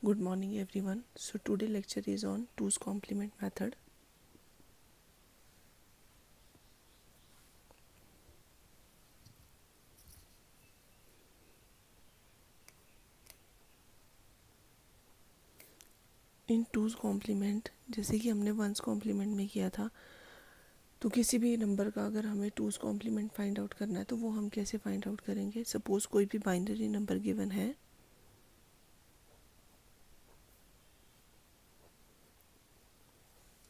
Good morning everyone. So today lecture is on 2's complement method. In 2's complement जैसे कि हमने 1's complement में किया था, तो किसी भी नंबर का अगर हमें 2's complement फाइंड आउट करना है तो वो हम कैसे फाइंड आउट करेंगे। सपोज कोई भी बाइनरी नंबर गिवन है,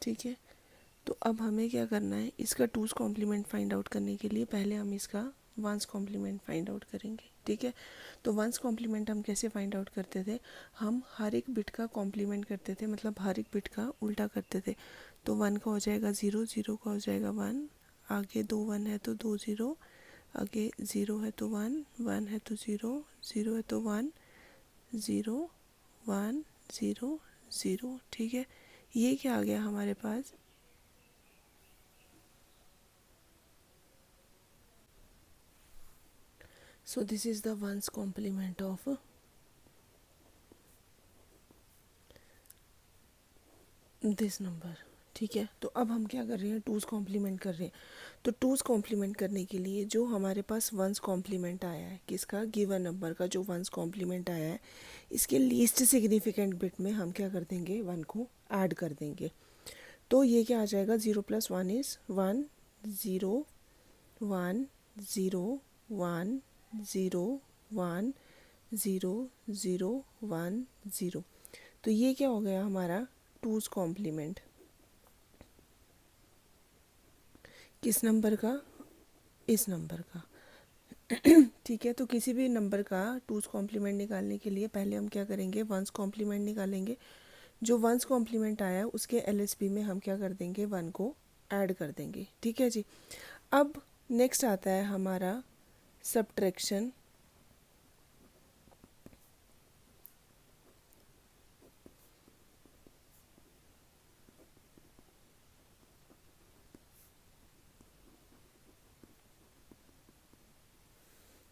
ठीक है। तो अब हमें क्या करना है, इसका 2's complement फाइंड आउट करने के लिए पहले हम इसका 1's complement फाइंड आउट करेंगे, ठीक है। तो 1's complement हम कैसे फाइंड आउट करते थे, हम हर एक बिट का कॉम्प्लीमेंट करते थे, मतलब हर एक बिट का उल्टा करते थे। तो 1 का हो जाएगा 0, 0 का हो जाएगा 1, आगे 2 1 है तो 2 0, आगे 0 है तो 1, 1 है तो 0, 0 है तो 1, 0 1 0 0, ठीक है। ये क्या आ गया हमारे पास, so this is the 1's complement of this number, ठीक है। तो अब हम क्या कर रहे हैं, 2's कॉम्प्लीमेंट कर रहे हैं। तो 2's कॉम्प्लीमेंट करने के लिए जो हमारे पास 1's कॉम्प्लीमेंट आया है, किसका, गिवन नंबर का जो 1's कॉम्प्लीमेंट आया है, इसके लीस्ट सिग्निफिकेंट बिट में हम क्या कर देंगे, 1 को ऐड कर देंगे। तो ये क्या आ जाएगा, 0 + 1 इज़ 1, 0 1 0 1 0 1 0 0 1 0। तो ये क्या हो गया हमारा 2's कॉम्प्लीमेंट, किस नंबर का, इस नंबर का, ठीक है। तो किसी भी नंबर का 2's कॉम्प्लीमेंट निकालने के लिए पहले हम क्या करेंगे, 1's कॉम्प्लीमेंट निकालेंगे। जो 1's कॉम्प्लीमेंट आया उसके एलएसबी में हम क्या कर देंगे, 1 को ऐड कर देंगे, ठीक है जी। अब नेक्स्ट आता है हमारा subtraction.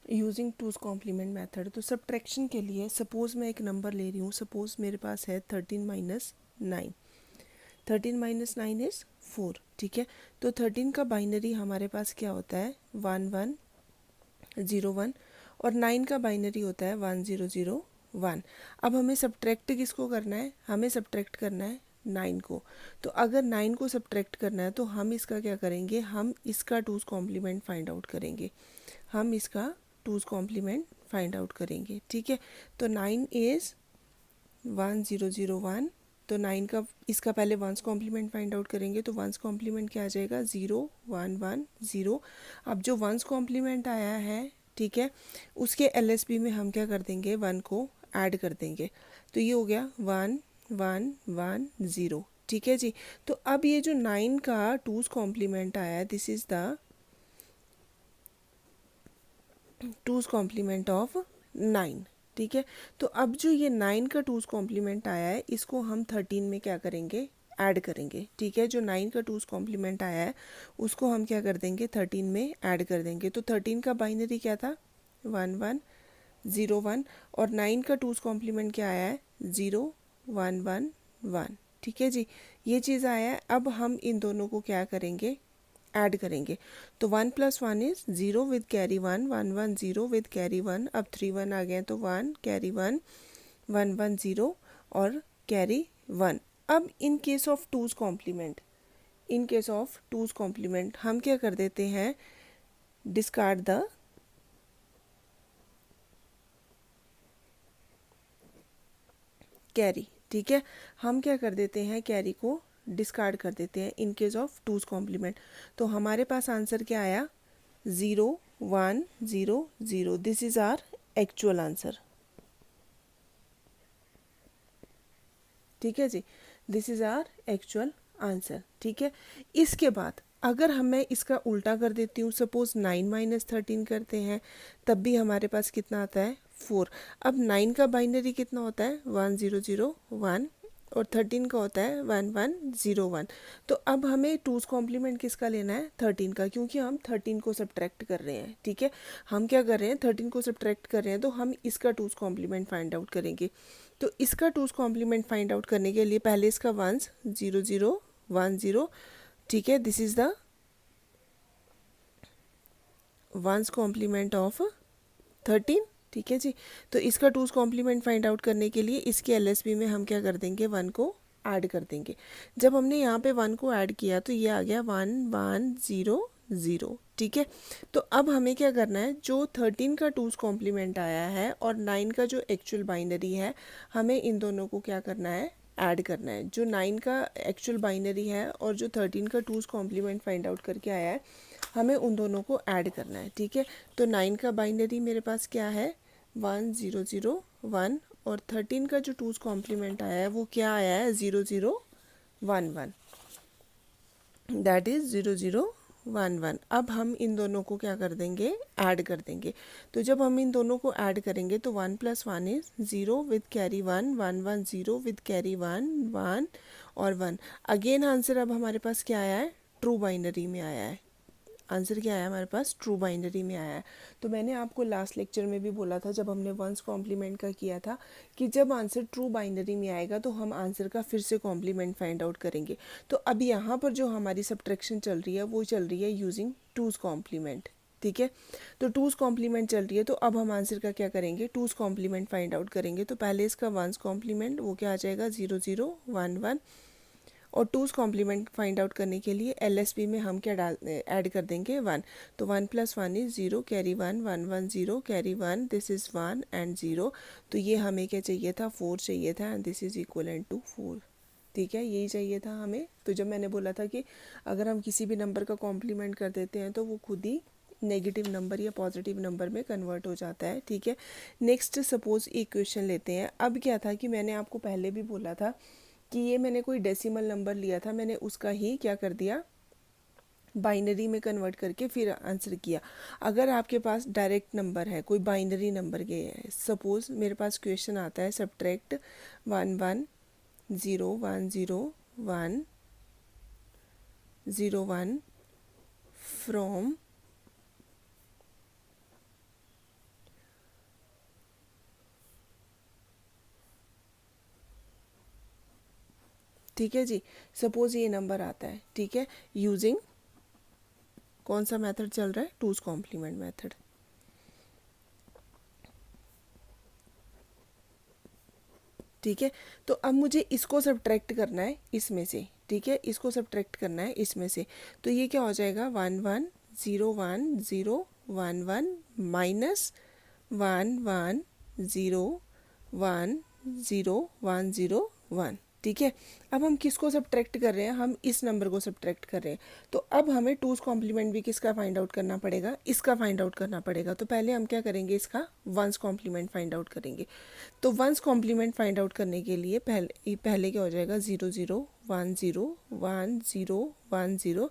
Using 2's complement method. तो सब्ट्रैक्शन के लिए सपोज़ मैं एक नंबर ले रही हूँ, सपोज़ मेरे पास है 13 - 9, 13 - 9 इज़ 4, ठीक है। तो 13 का बाइनरी हमारे पास क्या होता है, 1 1 0 1, और 9 का बाइनरी होता है 1 0 0 1। अब हमें सब्ट्रैक्ट किसको करना है, हमें सब्ट्रैक्ट करना है 9 को। तो अगर 9 को सब्ट्रैक्ट करना है तो हम इसका क्या करेंगे, हम इसका 2's कॉम्प्लीमेंट फाइंड आउट करेंगे, हम इसका 2's कॉम्प्लीमेंट फाइंड आउट करेंगे, ठीक है। तो 9 इज़ 1 0 0 1। तो 9 का, इसका पहले 1's कॉम्प्लीमेंट फाइंड आउट करेंगे। तो 1's कॉम्प्लीमेंट क्या आ जाएगा, 0 1 1 0। अब जो 1's कॉम्प्लीमेंट आया है, ठीक है, उसके एलएसबी में हम क्या कर देंगे, 1 को ऐड कर देंगे। तो ये हो गया 1 1 1 0, ठीक है जी। तो अब ये जो 9 का 2's कॉम्प्लीमेंट आया है, this is the 2's complement of 9, ठीक है। तो अब जो ये 9 का 2's कॉम्प्लीमेंट आया है, इसको हम 13 में क्या करेंगे, ऐड करेंगे, ठीक है। जो 9 का 2's कॉम्प्लीमेंट आया है उसको हम क्या कर देंगे, 13 में ऐड कर देंगे। तो 13 का बाइनरी क्या था, 1 1 0 1, और 9 का 2's कॉम्प्लीमेंट क्या आया है, 0 1 1 1, ठीक है जी। ये चीज़ आया है। अब हम इन दोनों को क्या करेंगे, ऐड करेंगे। तो 1 + 1 is 0 with carry 1, 1 1 0 with carry 1। अब 3 1 आ गए तो 1 कैरी 1 1 1 0 और कैरी 1। अब in case of 2's complement, in case of 2's complement हम क्या कर देते हैं, डिस्कार्ड द कैरी, ठीक है। हम क्या कर देते हैं, कैरी को डिस्कार्ड कर देते हैं इन केस ऑफ 2's कॉम्प्लीमेंट। तो हमारे पास आंसर क्या आया, 0 1 0 0। This is our actual answer, ठीक है जी। This is our actual answer, ठीक है। इसके बाद अगर हमें इसका उल्टा कर देती हूँ, सपोज 9 - 13 करते हैं, तब भी हमारे पास कितना आता है, 4। अब 9 का बाइनरी कितना होता है, 1 0 0 1, और 13 का होता है 1101। तो अब हमें टूज़ कॉम्प्लीमेंट किसका लेना है, 13 का, क्योंकि हम 13 को सब्ट्रैक्ट कर रहे हैं। ठीक है, हम क्या कर रहे हैं, 13 को सब्ट्रैक्ट कर रहे हैं, तो हम इसका टूज़ कॉम्प्लीमेंट फाइंड आउट करेंगे। तो इसका टूज़ कॉम्प्लीमेंट फाइंड आउट करने के लिए पहले इसका 1s 0 0 1 0, ठीक है, this is the 1s complement of 13। ठीक है जी, तो इसका टूज़ कॉम्प्लीमेंट फाइंड आउट करने के लिए इसके एलएसबी में हम क्या कर देंगे, 1 को ऐड कर देंगे। जब हमने यहाँ पे 1 को ऐड किया तो ये आ गया 1 1 0 0। ठीक है, तो अब हमें क्या करना है, जो 13 का टूज़ कॉम्प्लीमेंट आया है और 9 का जो एक्चुअल बाइनरी है, हमें इन दोनों को क्या करना है, ऐड करना है। जो 9 का एक्चुअल बाइनरी है और जो 13 का टूज़ कॉम्प्लीमेंट फाइंड आउट करके आया है, हमें उन दोनों को ऐड करना है। ठीक है, तो 9 का बाइनरी मेरे पास क्या है, 1 0 0 1, और 13 का जो टूज़ कॉम्प्लीमेंट आया है वो क्या आया है, 0 0 1 1, दैट इज़ 0 0 1 1। अब हम इन दोनों को क्या कर देंगे, ऐड कर देंगे। तो जब हम इन दोनों को ऐड करेंगे तो 1 + 1 is 0 with carry 1 1 1 0 with carry 1 1 और 1। अगेन आंसर अब हमारे पास क्या आया है, ट्रू बाइनरी में आया है। आंसर क्या आया हमारे पास, ट्रू बाइनरी में आया है। तो मैंने आपको लास्ट लेक्चर में भी बोला था, जब हमने 1s कॉम्प्लीमेंट का किया था, कि जब आंसर ट्रू बाइनरी में आएगा तो हम आंसर का फिर से कॉम्प्लीमेंट फाइंड आउट करेंगे। तो अब यहाँ पर जो हमारी सब्ट्रैक्शन चल रही है वो चल रही है यूजिंग टूज़ कॉम्प्लीमेंट। ठीक है, तो टूज़ कॉम्प्लीमेंट चल रही है, तो अब हम आंसर का क्या करेंगे, टूज़ कॉम्प्लीमेंट फाइंड आउट करेंगे। तो पहले इसका 1s कॉम्प्लीमेंट वो क्या आ जाएगा, 0 0 1 1, और टूज़ कॉम्प्लीमेंट फाइंड आउट करने के लिए एलएसबी में हम क्या ऐड कर देंगे, 1। तो 1 + 1 is 0 carry 1 1 1 0 carry 1, this is 1 and 0। तो ये हमें क्या चाहिए था, 4 चाहिए था, and this is equal to 4। ठीक है, यही चाहिए था हमें। तो जब मैंने बोला था कि अगर हम किसी भी नंबर का कॉम्प्लीमेंट कर देते हैं तो वो खुद ही नेगेटिव नंबर या पॉजिटिव नंबर में कन्वर्ट हो जाता है। ठीक है, नेक्स्ट सपोज एक क्वेश्चन लेते हैं। अब क्या था कि मैंने आपको पहले भी बोला था कि ये मैंने कोई डेसिमल नंबर लिया था, मैंने उसका ही क्या कर दिया, बाइनरी में कन्वर्ट करके फिर आंसर किया। अगर आपके पास डायरेक्ट नंबर है, कोई बाइनरी नंबर के है, सपोज मेरे पास क्वेश्चन आता है सब्ट्रैक्ट 1 1 0 1 0 1 0 1 फ्रॉम ठीक है जी, सपोज ये नंबर आता है। ठीक है, यूजिंग कौन सा मेथड चल रहा है, टूज़ कॉम्प्लीमेंट मेथड। ठीक है, तो अब मुझे इसको सब्ट्रैक्ट करना है इसमें से। ठीक है, इसको सब्ट्रैक्ट करना है इसमें से। तो ये क्या हो जाएगा, 1 1 0 1 0 1 1 माइनस 1 1 0 1 0 1 0 1। ठीक है, अब हम किसको सब्ट्रैक्ट कर रहे हैं, हम इस नंबर को सब्ट्रैक्ट कर रहे हैं। तो अब हमें टूज़ कॉम्प्लीमेंट भी किसका फाइंड आउट करना पड़ेगा, इसका फाइंड आउट करना पड़ेगा। तो पहले हम क्या करेंगे, इसका 1s कॉम्प्लीमेंट फाइंड आउट करेंगे। तो 1s कॉम्प्लीमेंट फाइंड आउट करने के लिए पहले क्या हो जाएगा, 0 0 1 0 1 0 1 0।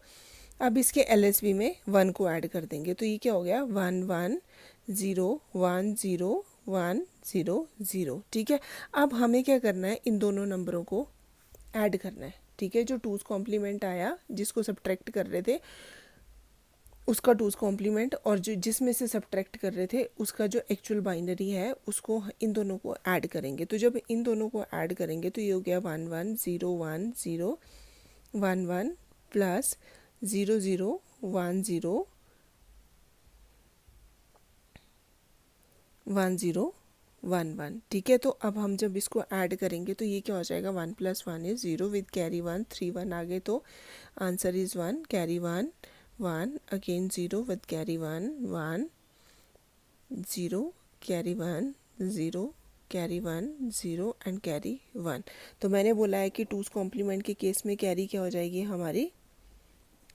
अब इसके एलएसबी में 1 को ऐड कर देंगे। तो ये क्या हो गया, 1 1 0 1 0 1 0 0। ठीक है, अब हमें क्या करना है, इन दोनों नंबरों को ऐड करना है। ठीक है, जो टूज़ कॉम्प्लीमेंट आया जिसको सब्ट्रैक्ट कर रहे थे उसका टूज़ कॉम्प्लीमेंट, और जो जिसमें से सब्ट्रैक्ट कर रहे थे उसका जो एक्चुअल बाइनरी है उसको इन दोनों को ऐड करेंगे। तो जब इन दोनों को ऐड करेंगे तो ये हो गया 1 1 0 1 0 1 1 प्लस 0 0 1 0 1 0 1 1। ठीक है, तो अब हम जब इसको ऐड करेंगे तो ये क्या हो जाएगा, 1 + 1 इज़ 0 विद कैरी 1 3 1 आ गए, तो answer is 1 carry 1 1 again 0 with carry 1 1 0 carry 1 0 carry 1 0 and carry 1। तो मैंने बोला है कि टूज़ कॉम्प्लीमेंट के केस में कैरी क्या हो जाएगी, हमारी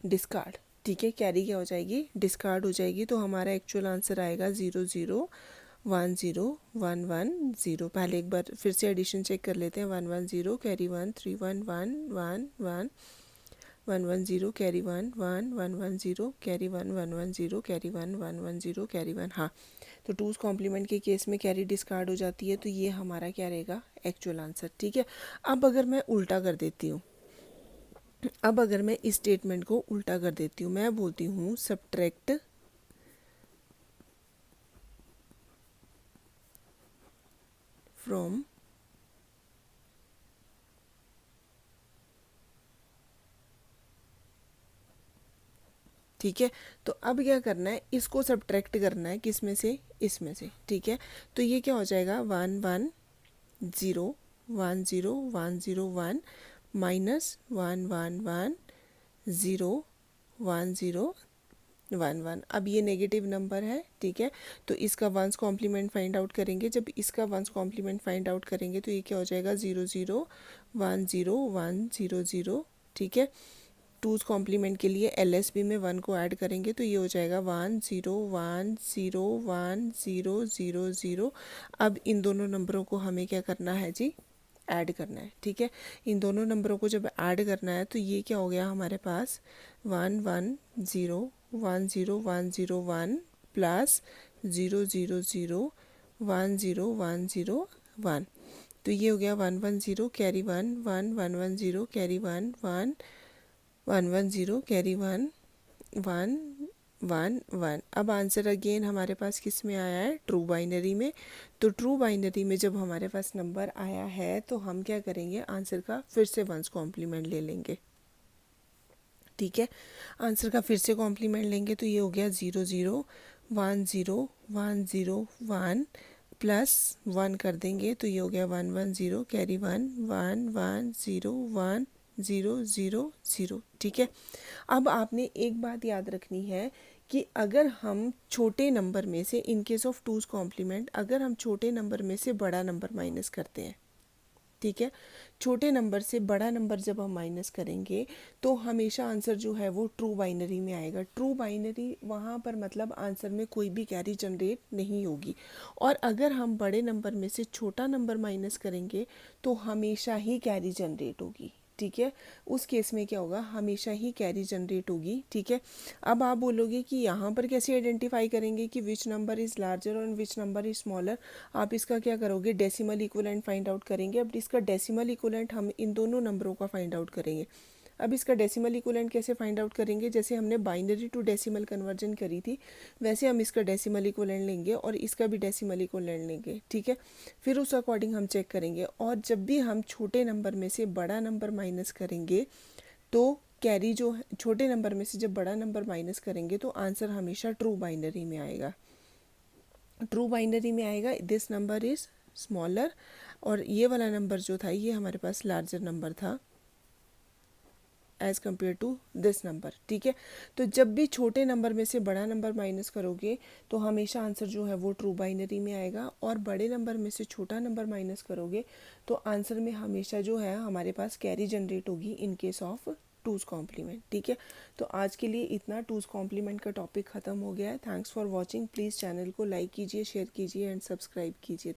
डिस्कार्ड। ठीक है, कैरी क्या हो जाएगी, डिस्कार्ड हो जाएगी। तो हमारा एक्चुअल आंसर आएगा 0 0 1 0 1 1 0। पहले एक बार फिर से एडिशन चेक कर लेते हैं, 1 1 0 carry 1 3 1 1 1 1 1 1 0 carry 1 1 1 1 0 carry 1 1 1 0 carry 1 1 1 0 carry 1। हाँ, तो टूज कॉम्प्लीमेंट के केस में कैरी डिस्कार्ड हो जाती है, तो ये हमारा क्या रहेगा, एक्चुअल आंसर। ठीक है, अब अगर मैं उल्टा कर देती हूँ, अब अगर मैं इस स्टेटमेंट को उल्टा कर देती हूँ, मैं बोलती हूँ सब्ट्रैक्ट फ्रॉम ठीक है, तो अब क्या करना है, इसको सब्ट्रैक्ट करना है किस में से, इसमें से। ठीक है, तो ये क्या हो जाएगा, 1 1 0 1 0 1 0 1 माइनस 1 1 1 0 1 0 1 1। अब ये नेगेटिव नंबर है। ठीक है, तो इसका वंस कॉम्प्लीमेंट फाइंड आउट करेंगे, जब इसका वंस कॉम्प्लीमेंट फाइंड आउट करेंगे तो ये क्या हो जाएगा, 0 0 1 0 1 0 0। ठीक है, टूज कॉम्प्लीमेंट के लिए LSB में 1 को ऐड करेंगे तो ये हो जाएगा 1 0 1 0 1 0 0 0। अब इन दोनों नंबरों को हमें क्या करना है जी, ऐड करना है। ठीक है, इन दोनों नंबरों को जब ऐड करना है तो ये क्या हो गया हमारे पास, 1 1 0 1 0 1 0 1 प्लस 0 0 0 1 0 1 0 1। तो ये हो गया 1 1 0 कैरी 1 1 1 1 0 कैरी 1 1 1 1 0 कैरी 1 1 1 1। अब आंसर अगेन हमारे पास किस में आया है, ट्रू बाइनरी में। तो ट्रू बाइनरी में जब हमारे पास नंबर आया है तो हम क्या करेंगे, आंसर का फिर से वंस कॉम्प्लीमेंट ले लेंगे। ठीक है, आंसर का फिर से कॉम्प्लीमेंट लेंगे तो ये हो गया 0 0 1 0 1 0 1 प्लस 1 कर देंगे तो ये हो गया 1 1 0 कैरी 1 1 1 0 1 0 0 0। ठीक है, अब आपने एक बात याद रखनी है कि अगर हम छोटे नंबर में से, in case of two's complement, अगर हम छोटे नंबर में से बड़ा नंबर माइनस करते हैं, ठीक है, छोटे नंबर से बड़ा नंबर जब हम माइनस करेंगे तो हमेशा आंसर जो है वो ट्रू बाइनरी में आएगा। ट्रू बाइनरी वहाँ पर मतलब आंसर में कोई भी कैरी जनरेट नहीं होगी। और अगर हम बड़े नंबर में से छोटा नंबर माइनस करेंगे तो हमेशा ही कैरी जनरेट होगी। ठीक है, उस केस में क्या होगा, हमेशा ही कैरी जनरेट होगी। ठीक है, अब आप बोलोगे कि यहाँ पर कैसे आइडेंटिफाई करेंगे कि विच नंबर इज़ लार्जर और विच नंबर इज़ स्मॉलर। आप इसका क्या करोगे, डेसिमल इक्विवेलेंट फाइंड आउट करेंगे। अब इसका डेसिमल इक्विवेलेंट हम इन दोनों नंबरों का फाइंड आउट करेंगे। अब इसका डेसिमल इक्विवेलेंट कैसे फाइंड आउट करेंगे, जैसे हमने बाइनरी टू डेसिमल कन्वर्जन करी थी वैसे हम इसका डेसिमल इक्विवेलेंट लेंगे और इसका भी डेसिमल इक्विवेलेंट लेंगे। ठीक है, फिर उस अकॉर्डिंग हम चेक करेंगे। और जब भी हम छोटे नंबर में से बड़ा नंबर माइनस करेंगे तो कैरी जो है, छोटे नंबर में से जब बड़ा नंबर माइनस करेंगे तो आंसर हमेशा ट्रू बाइनरी में आएगा। ट्रू बाइनरी में आएगा, दिस नंबर इज़ स्मॉलर, और ये वाला नंबर जो था ये हमारे पास लार्जर नंबर था as compare to this number. ठीक है, तो जब भी छोटे नंबर में से बड़ा नंबर माइनस करोगे तो हमेशा आंसर जो है वो ट्रू बाइनरी में आएगा, और बड़े नंबर में से छोटा नंबर माइनस करोगे तो आंसर में हमेशा जो है हमारे पास कैरी जनरेट होगी in case of two's complement. ठीक है, तो आज के लिए इतना, टूज कॉम्प्लीमेंट का टॉपिक ख़त्म हो गया है। Thanks for watching. Please channel को लाइक कीजिए, शेयर कीजिए एंड सब्सक्राइब कीजिए।